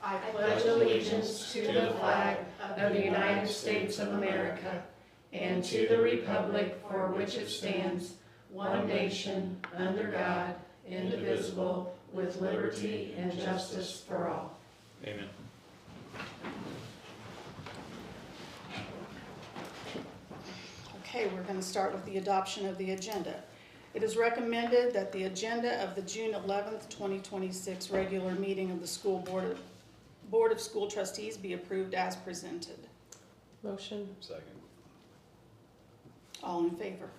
I pledge allegiance to the flag of the United States of America and to the republic for which it stands, one nation, under God, indivisible, with liberty and justice for all. Amen. Okay, we're going to start with the adoption of the agenda. It is recommended that the agenda of the June 11th, 2026 regular meeting of the school Board of School Trustees be approved as presented. Motion. Second. All in favor?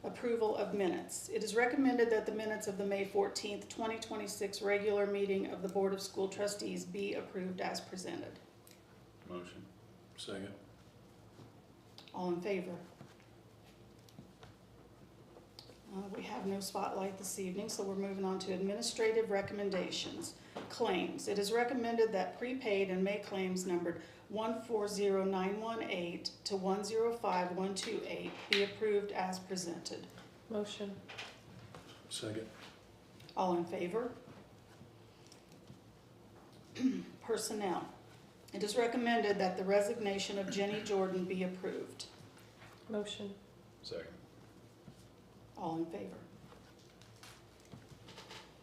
Approval of minutes. It is recommended that the minutes of the May 14th, 2026 regular meeting of the Board of School Trustees be approved as presented. Motion. Second. All in favor? We have no spotlight this evening, so we're moving on to administrative recommendations. Claims. It is recommended that prepaid and May claims numbered 140918 to 105128 be approved as presented. Motion. Second. All in favor? Personnel. It is recommended that the resignation of Jenny Jordan be approved. Motion. Second. All in favor?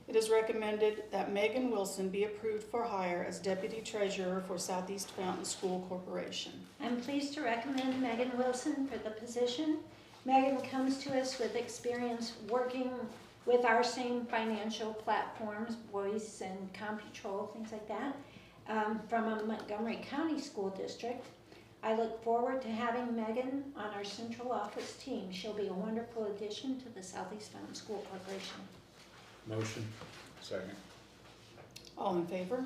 It is recommended that Megan Wilson be approved for hire as Deputy Treasurer for Southeast Fountain School Corporation. I'm pleased to recommend Megan Wilson for the position. Megan comes to us with experience working with our same financial platforms, Voice and CompuTrol, things like that, from a Montgomery County School District. I look forward to having Megan on our central office team. She'll be a wonderful addition to the Southeast Fountain School Corporation. Motion. Second. All in favor?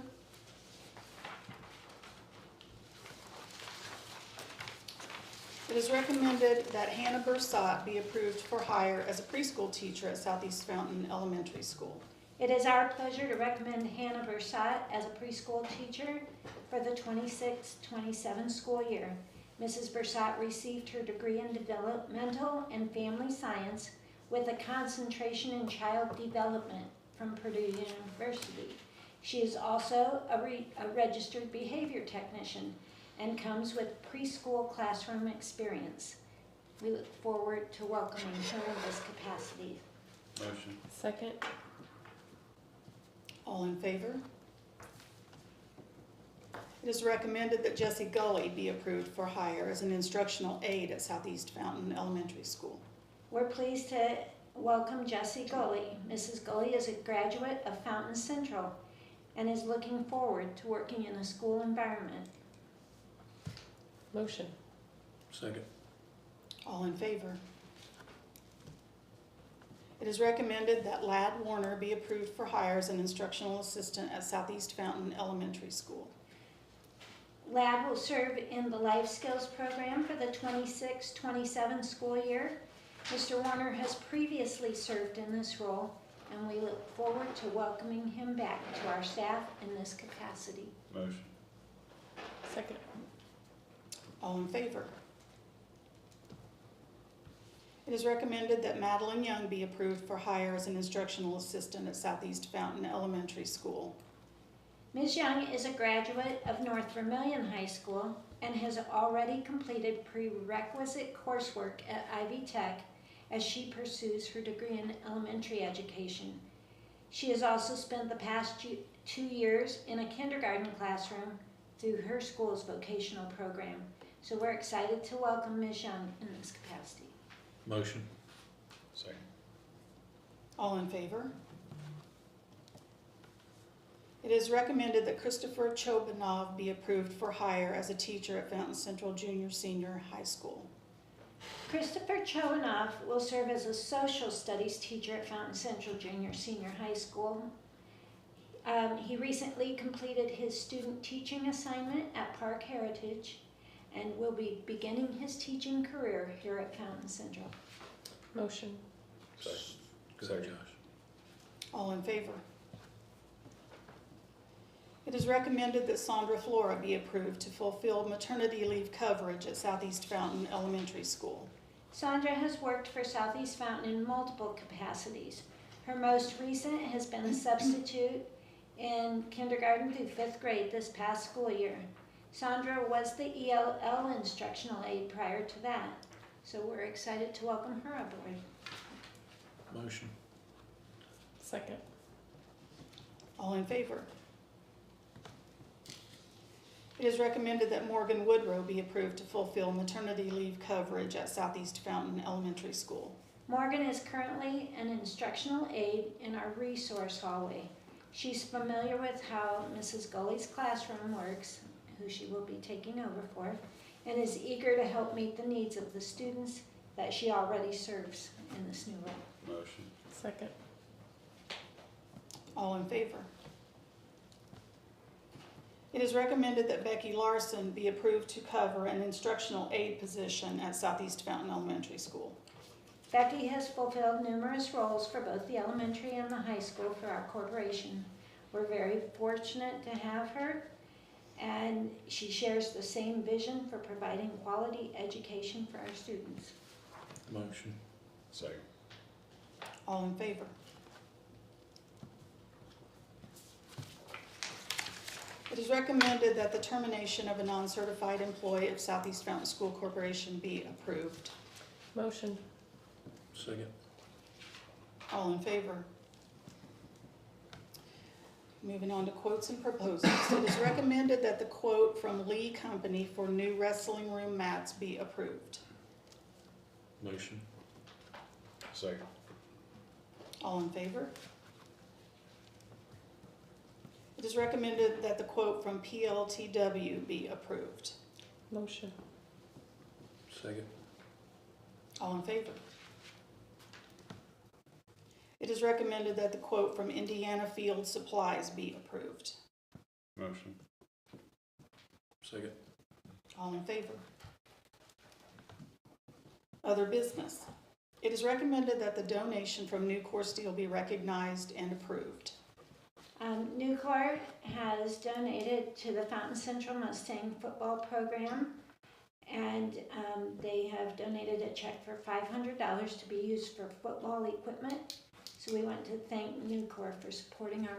It is recommended that Hannah Bursat be approved for hire as a preschool teacher at Southeast Fountain Elementary School. It is our pleasure to recommend Hannah Bursat as a preschool teacher for the 26-27 school year. Mrs. Bursat received her degree in developmental and family science with a concentration in child development from Purdue University. She is also a registered behavior technician and comes with preschool classroom experience. We look forward to welcoming her in this capacity. Motion. Second. All in favor? It is recommended that Jessie Gully be approved for hire as an instructional aide at Southeast Fountain Elementary School. We're pleased to welcome Jessie Gully. Mrs. Gully is a graduate of Fountain Central and is looking forward to working in a school environment. Motion. Second. All in favor? It is recommended that Ladd Warner be approved for hire as an instructional assistant at Southeast Fountain Elementary School. Ladd will serve in the Life Skills program for the 26-27 school year. Mr. Warner has previously served in this role, and we look forward to welcoming him back to our staff in this capacity. Motion. Second. All in favor? It is recommended that Madeline Young be approved for hire as an instructional assistant at Southeast Fountain Elementary School. Ms. Young is a graduate of North Vermilion High School and has already completed prerequisite coursework at Ivy Tech as she pursues her degree in elementary education. She has also spent the past 2 years in a kindergarten classroom through her school's vocational program. So we're excited to welcome Ms. Young in this capacity. Motion. Second. All in favor? It is recommended that Christopher Chobanov be approved for hire as a teacher at Fountain Central Junior Senior High School. Christopher Chobanov will serve as a social studies teacher at Fountain Central Junior Senior High School. He recently completed his student teaching assignment at Park Heritage and will be beginning his teaching career here at Fountain Central. Motion. Second. Good, Josh. All in favor? It is recommended that Sandra Flora be approved to fulfill maternity leave coverage at Southeast Fountain Elementary School. Sandra has worked for Southeast Fountain in multiple capacities. Her most recent has been a substitute in kindergarten through 5th grade this past school year. Sandra was the ELL instructional aide prior to that, so we're excited to welcome her aboard. Motion. Second. All in favor? It is recommended that Morgan Woodrow be approved to fulfill maternity leave coverage at Southeast Fountain Elementary School. Morgan is currently an instructional aide in our resource hallway. She's familiar with how Mrs. Gully's classroom works, who she will be taking over for, and is eager to help meet the needs of the students that she already serves in this new role. Motion. Second. All in favor? It is recommended that Becky Larson be approved to cover an instructional aide position at Southeast Fountain Elementary School. Becky has fulfilled numerous roles for both the elementary and the high school for our corporation. We're very fortunate to have her, and she shares the same vision for providing quality education for our students. Motion. Second. All in favor? It is recommended that the termination of a non-certified employee of Southeast Fountain School Corporation be approved. Motion. Second. All in favor? Moving on to quotes and proposals. It is recommended that the quote from Lee Company for new wrestling room mats be approved. Motion. Second. All in favor? It is recommended that the quote from PLTW be approved. Motion. Second. All in favor? It is recommended that the quote from Indiana Field Supplies be approved. Motion. Second. All in favor? Other business. It is recommended that the donation from Nucor Steel be recognized and approved. Nucor has donated to the Fountain Central Mustang football program, and they have donated a check for $500 to be used for football equipment. So we want to thank Nucor for supporting our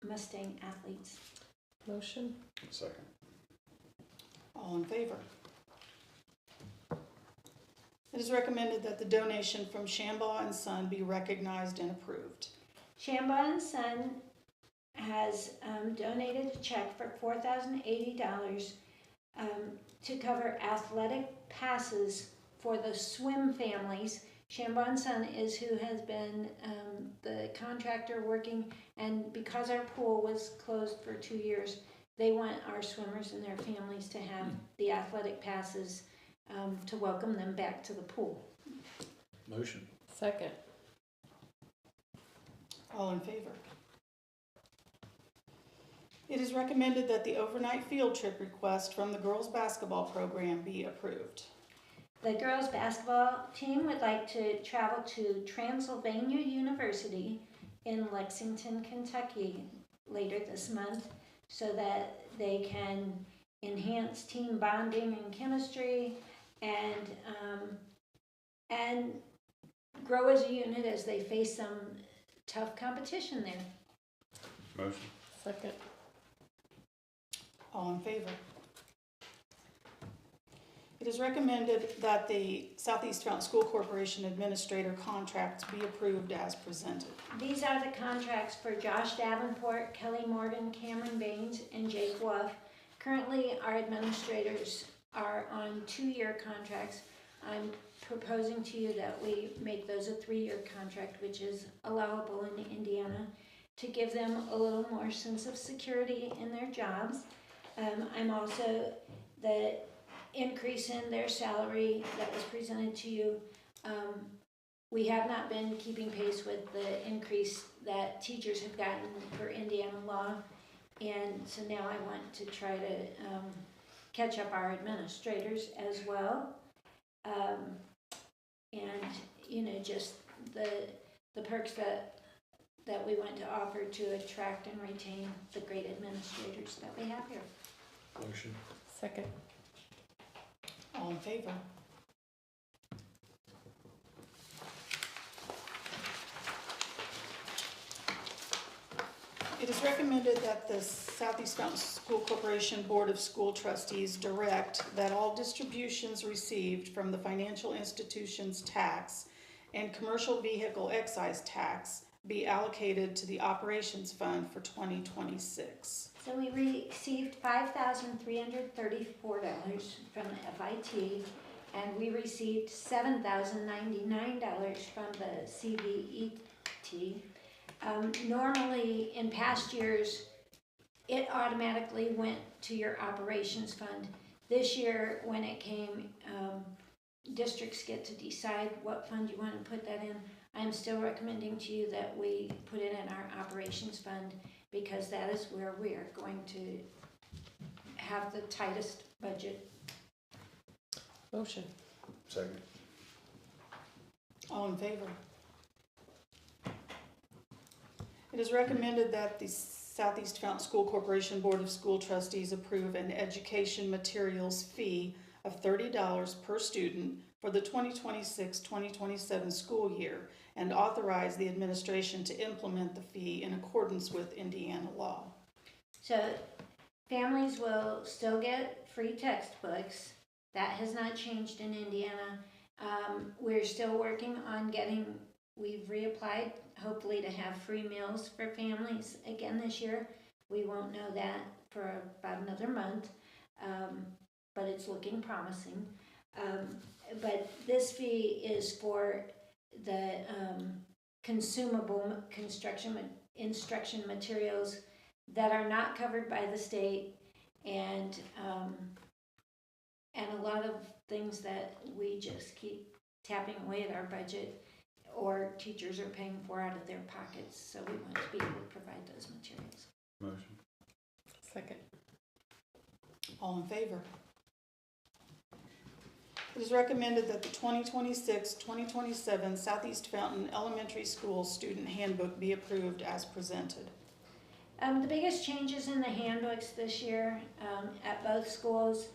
Mustang athletes. Motion. Second. All in favor? It is recommended that the donation from Shambaugh and Son be recognized and approved. Shambaugh and Son has donated a check for $4,080 to cover athletic passes for the swim families. Shambaugh and Son is who has been the contractor working, and because our pool was closed for 2 years, they want our swimmers and their families to have the athletic passes to welcome them back to the pool. Motion. Second. All in favor? It is recommended that the overnight field trip request from the girls' basketball program be approved. The girls' basketball team would like to travel to Transylvania University in Lexington, Kentucky later this month so that they can enhance team bonding and chemistry and grow as a unit as they face some tough competition there. Motion. Second. All in favor? It is recommended that the Southeast Fountain School Corporation Administrator contracts be approved as presented. These are the contracts for Josh Davenport, Kelly Morgan, Cameron Baines, and Jake Wolf. Currently, our administrators are on 2-year contracts. I'm proposing to you that we make those a 3-year contract, which is allowable in Indiana, to give them a little more sense of security in their jobs. I'm also, the increase in their salary that was presented to you, we have not been keeping pace with the increase that teachers have gotten for Indiana law, and so now I want to try to catch up our administrators as well. And you know, just the perks that we want to offer to attract and retain the great administrators that we have here. Motion. Second. All in favor? It is recommended that the Southeast Fountain School Corporation Board of School Trustees direct that all distributions received from the financial institution's tax and commercial vehicle excise tax be allocated to the operations fund for 2026. So we received $5,334 from the FIT, and we received $7,099 from the CVET. Normally, in past years, it automatically went to your operations fund. This year, when it came, districts get to decide what fund you want to put that in. I'm still recommending to you that we put it in our operations fund, because that is where we are going to have the tightest budget. Motion. Second. All in favor? It is recommended that the Southeast Fountain School Corporation Board of School Trustees approve an education materials fee of $30 per student for the 2026-2027 school year, and authorize the administration to implement the fee in accordance with Indiana law. So families will still get free textbooks. That has not changed in Indiana. We're still working on we've reapplied, hopefully to have free meals for families again this year. We won't know that for about another month, but it's looking promising. But this fee is for the consumable instruction materials that are not covered by the state, and a lot of things that we just keep tapping away at our budget, or teachers are paying for out of their pockets. So we want to be able to provide those materials. Motion. Second. All in favor? It is recommended that the 2026-2027 Southeast Fountain Elementary School Student Handbook be approved as presented. The biggest changes in the handbooks this year at both schools,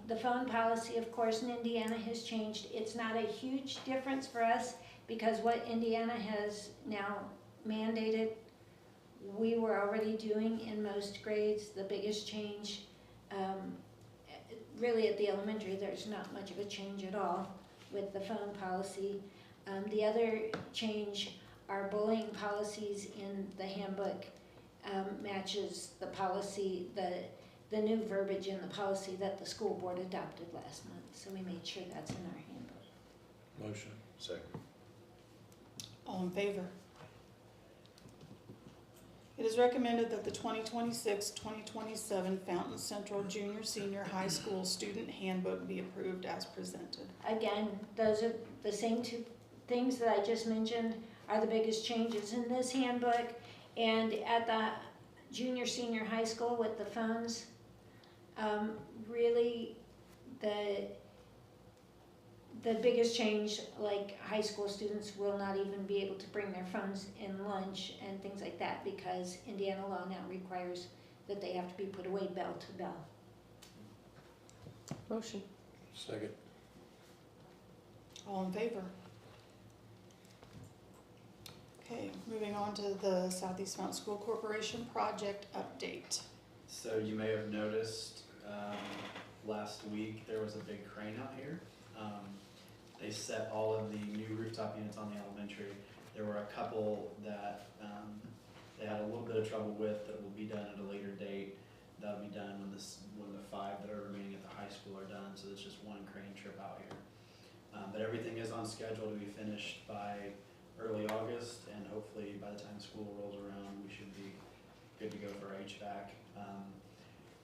the phone policy, of course, in Indiana has changed. It's not a huge difference for us, because what Indiana has now mandated, we were already doing in most grades. The biggest change, really at the elementary, there's not much of a change at all with the phone policy. The other change, our bullying policies in the handbook matches the policy, the new verbiage in the policy that the school board adopted last month. So we made sure that's in our handbook. Motion. Second. All in favor? It is recommended that the 2026-2027 Fountain Central Junior Senior High School Student Handbook be approved as presented. Again, those are the same two things that I just mentioned are the biggest changes in this handbook. And at the junior senior high school with the phones, really the biggest change, like high school students will not even be able to bring their phones in lunch and things like that, because Indiana law now requires that they have to be put away bell to bell. Motion. Second. All in favor? Okay, moving on to the Southeast Fountain School Corporation project update. So you may have noticed last week there was a big crane out here. They set all of the new rooftop units on the elementary. There were a couple that they had a little bit of trouble with that will be done at a later date. That'll be done when the 5 that are remaining at the high school are done. So it's just one crane trip out here. But everything is on schedule to be finished by early August, and hopefully by the time school rolls around, we should be good to go for HVAC.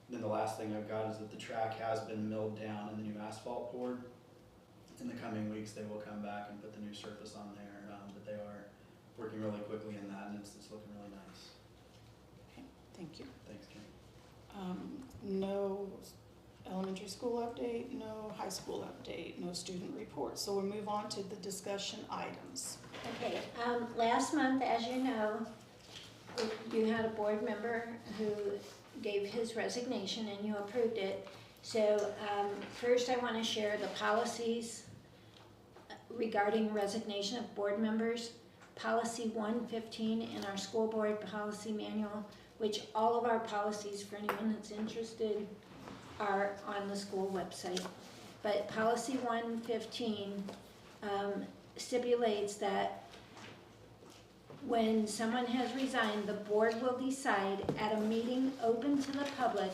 Then the last thing I've got is that the track has been milled down and the new asphalt poured. In the coming weeks, they will come back and put the new surface on there, but they are working really quickly in that, and it's looking really nice. Okay, thank you. Thanks, Kim. No elementary school update, no high school update, no student report. So we'll move on to the discussion items. Okay, last month, as you know, you had a board member who gave his resignation and you approved it. So first I want to share the policies regarding resignation of board members. policy 115 in our school board policy manual, which all of our policies, for anyone that's interested, are on the school website. But policy 115 stipulates that when someone has resigned, the board will decide at a meeting open to the public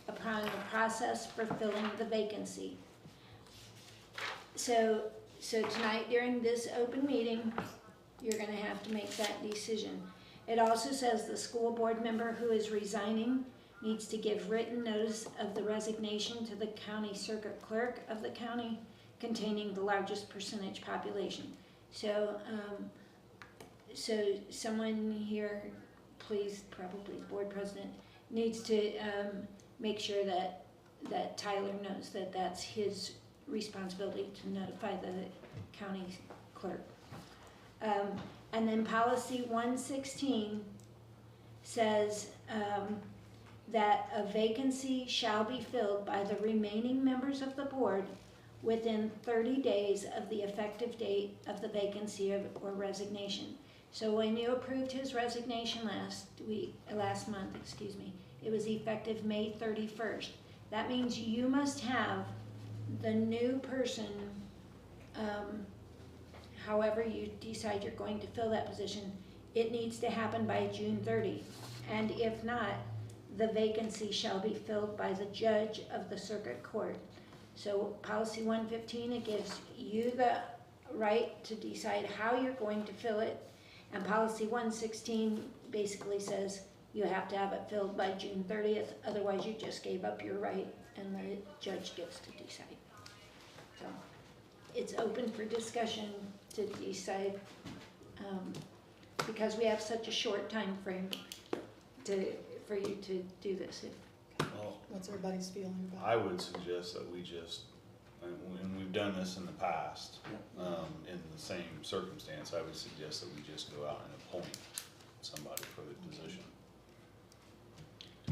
upon the process for filling the vacancy. So tonight during this open meeting, you're gonna have to make that decision. It also says the school board member who is resigning needs to give written notice of the resignation to the county circuit clerk of the county containing the largest percentage population. So someone here, please, probably the board president, needs to make sure that Tyler knows that that's his responsibility to notify the county clerk. And then policy 116 says that a vacancy shall be filled by the remaining members of the board within 30 days of the effective date of the vacancy or resignation. So when you approved his resignation last month, it was effective May 31st. That means you must have the new person, however you decide you're going to fill that position, it needs to happen by June 30. And if not, the vacancy shall be filled by the judge of the circuit court. So policy 115, it gives you the right to decide how you're going to fill it. And policy 116 basically says you have to have it filled by June 30th, otherwise you just gave up your right and the judge gets to decide. So it's open for discussion to decide, because we have such a short time frame for you to do this. Well, What's everybody's feeling about I would suggest that we just, and we've done this in the past, in the same circumstance, I would suggest that we just go out and appoint somebody for the position.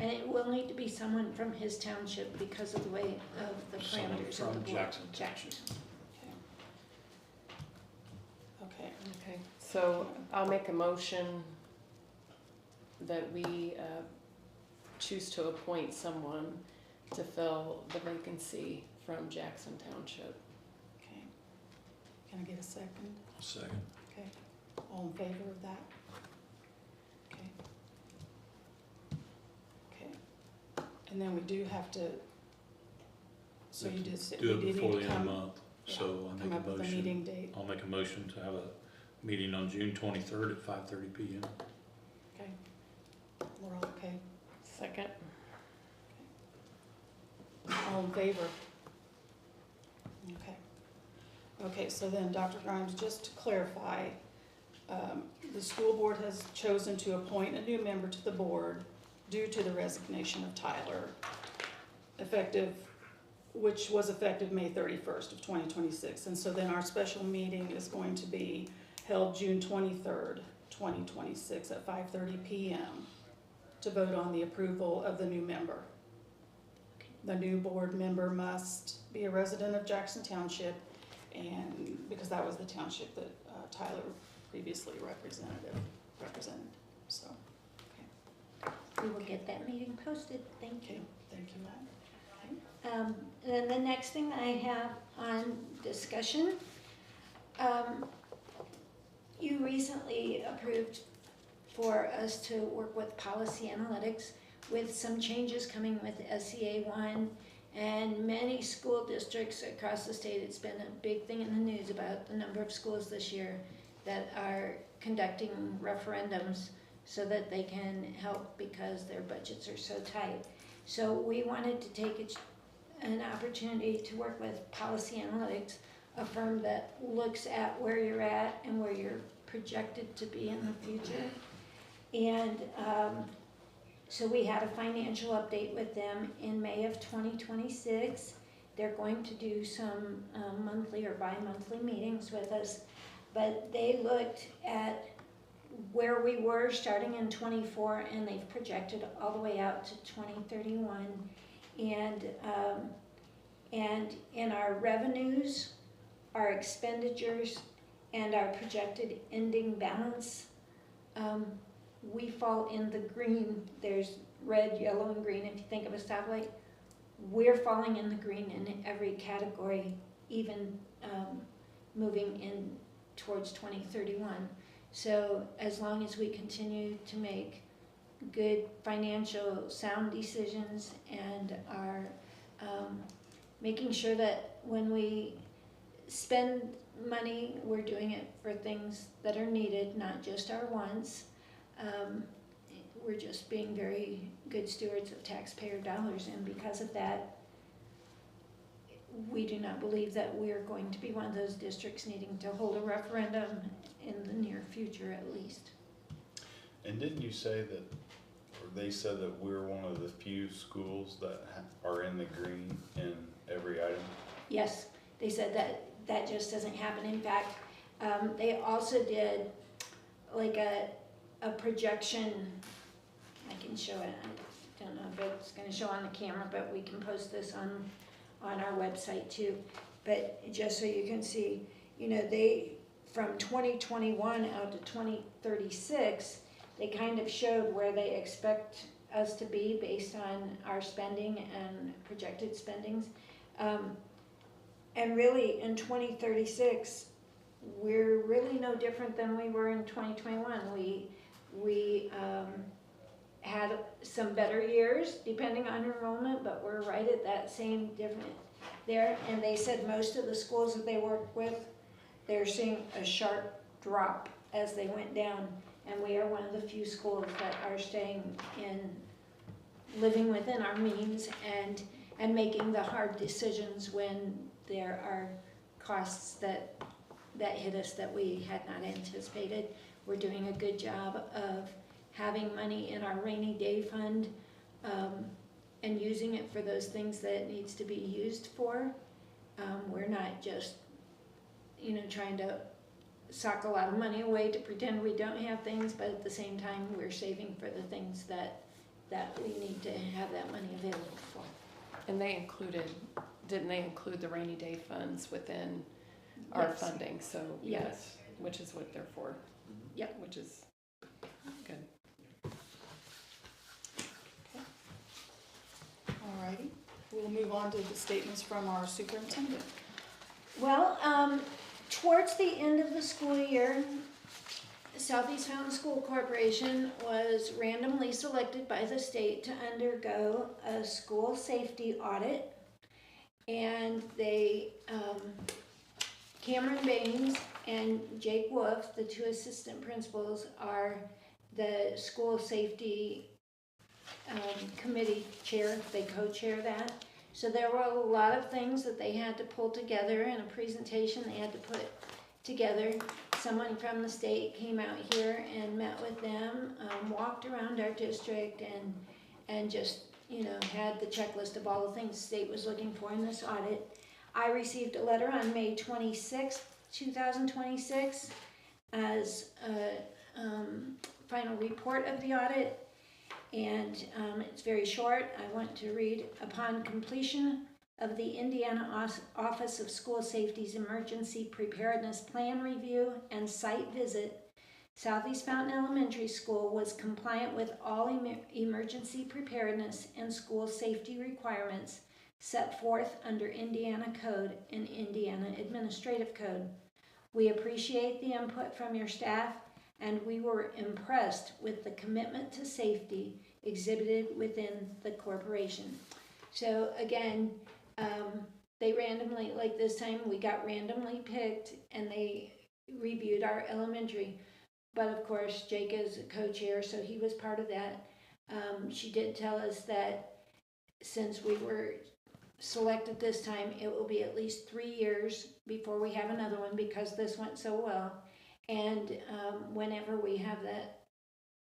And it will need to be someone from his township because of the way of the someone parameters of the from board. Jackson Township. Okay. Okay, so I'll make a motion that we choose to appoint someone to fill the vacancy from Jackson Township. Okay. Can I get a second? Second. Okay. All in favor of that? Okay. Okay. And then we do have to, so you did say. Do we it do before need the to end of the come- month, yeah, so I Come make up a with a meeting motion. date. I'll make a motion to have a meeting on June 23rd at 5:30 p.m. Okay. We're all okay. Second. All in favor? Okay. Okay, so then, Dr. Grimes, just to clarify, the school board has chosen to appoint a new member to the board due to the resignation of Tyler, which was effective May 31st of 2026. And so then our special meeting is going to be held June 23rd, 2026 at 5:30 p.m. to vote on the approval of the new member. The new board member must be a resident of Jackson Township, and because that was the township that Tyler previously represented, so. We will get that meeting posted, thank you. Okay, thank you, Then the next thing I have on discussion, you recently approved for us to work with policy analytics with some changes coming with SEA 1 and many school districts across the state. It's been a big thing in the news about the number of schools this year that are conducting referendums so that they can help because their budgets are so tight. So we wanted to take an opportunity to work with Policy Analytics, a firm that looks at where you're at and where you're projected to be in the future. And so we had a financial update with them in May of 2026. They're going to do some monthly or bi-monthly meetings with us, but they looked at where we were starting in 24, and they've projected all the way out to 2031. And in our revenues, our expenditures, and our projected ending balance, we fall in the green. There's red, yellow, and green if you think of a stoplight. We're falling in the green in every category, even moving in towards 2031. So as long as we continue to make good financial sound decisions and are making sure that when we spend money, we're doing it for things that are needed, not just our wants. We're just being very good stewards of taxpayer dollars, and because of that, we do not believe that we're going to be one of those districts needing to hold a referendum in the near future at least. And didn't you say that, or they said that we're one of the few schools that are in the green in every item? Yes, they said that that just doesn't happen. In fact, they also did like a projection. I can show it. I don't know if it's going to show on the camera, but we can post this on our website too. But just so you can see, you know, they from 2021 out to 2036, they kind of showed where they expect us to be based on our spending and projected spendings. And really in 2036, we're really no different than we were in 2021. We had some better years depending on enrollment, but we're right at that same different there. And they said most of the schools that they work with, they're seeing a sharp drop as they went down. And we are one of the few schools that are staying in, living within our means and making the hard decisions when there are costs that hit us that we had not anticipated. We're doing a good job of having money in our rainy day fund and using it for those things that it needs to be used for. We're not just, you know, trying to sock a lot of money away to pretend we don't have things, but at the same time we're saving for the things that we need to have that money available for. And they didn't they include the rainy day funds within our Yes. funding? So Yes. which is what they're for. Yep. Which is good. Alrighty, we'll move on to the statements from our superintendent. Well, towards the end of the school year, Southeast Fountain School Corporation was randomly selected by the state to undergo a school safety audit. And they, Cameron Baines and Jake Wolf, the two assistant principals, are the school safety committee chair. They co-chair that. So there were a lot of things that they had to pull together in a presentation they had to put together. Someone from the state came out here and met with them, walked around our district and just, you know, had the checklist of all the things the state was looking for in this audit. I received a letter on May 26th, 2026 as a final report of the audit. And it's very short. I want to read, upon completion of the Indiana Office of School Safety's Emergency Preparedness Plan Review and Site Visit, Southeast Fountain Elementary School was compliant with all emergency preparedness and school safety requirements set forth under Indiana Code and Indiana Administrative Code. We appreciate the input from your staff, and we were impressed with the commitment to safety exhibited within the corporation. So again, they randomly, like this time, we got randomly picked and they reviewed our elementary. But of course, Jake is a co-chair, so he was part of that. She did tell us that since we were selected this time, it will be at least 3 years before we have another one because this went so well. And whenever we have that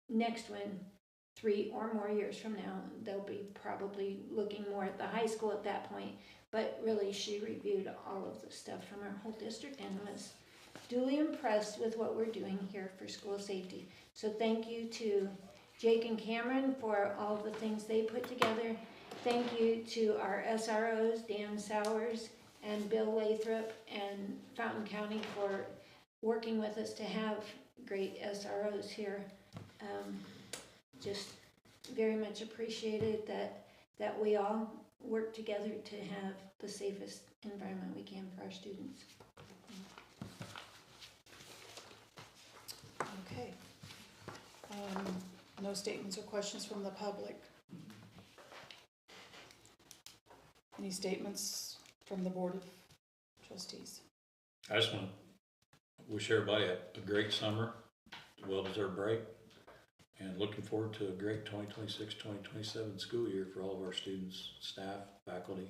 next one, 3 or more years from now, they'll be probably looking more at the high school at that point. But really, she reviewed all of the stuff from our whole district and was duly impressed with what we're doing here for school safety. So thank you to Jake and Cameron for all the things they put together. Thank you to our SROs, Dan Sowers and Bill Lathrop, and Fountain County for working with us to have great SROs here. Just very much appreciated that we all work together to have the safest environment we can for our students. Okay. No statements or questions from the public. Any statements from the Board of Trustees? I just want to wish everybody a great summer, a well-deserved break, and looking forward to a great 2026-2027 school year for all of our students, staff, faculty,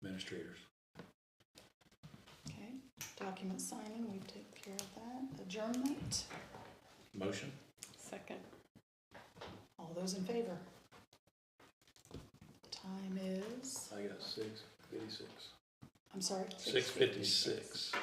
administrators. Okay, document signing, we've taken care of that. Adjournment, Motion? Second. all those in favor? The time is, I got 6:56. I'm sorry? 6:56.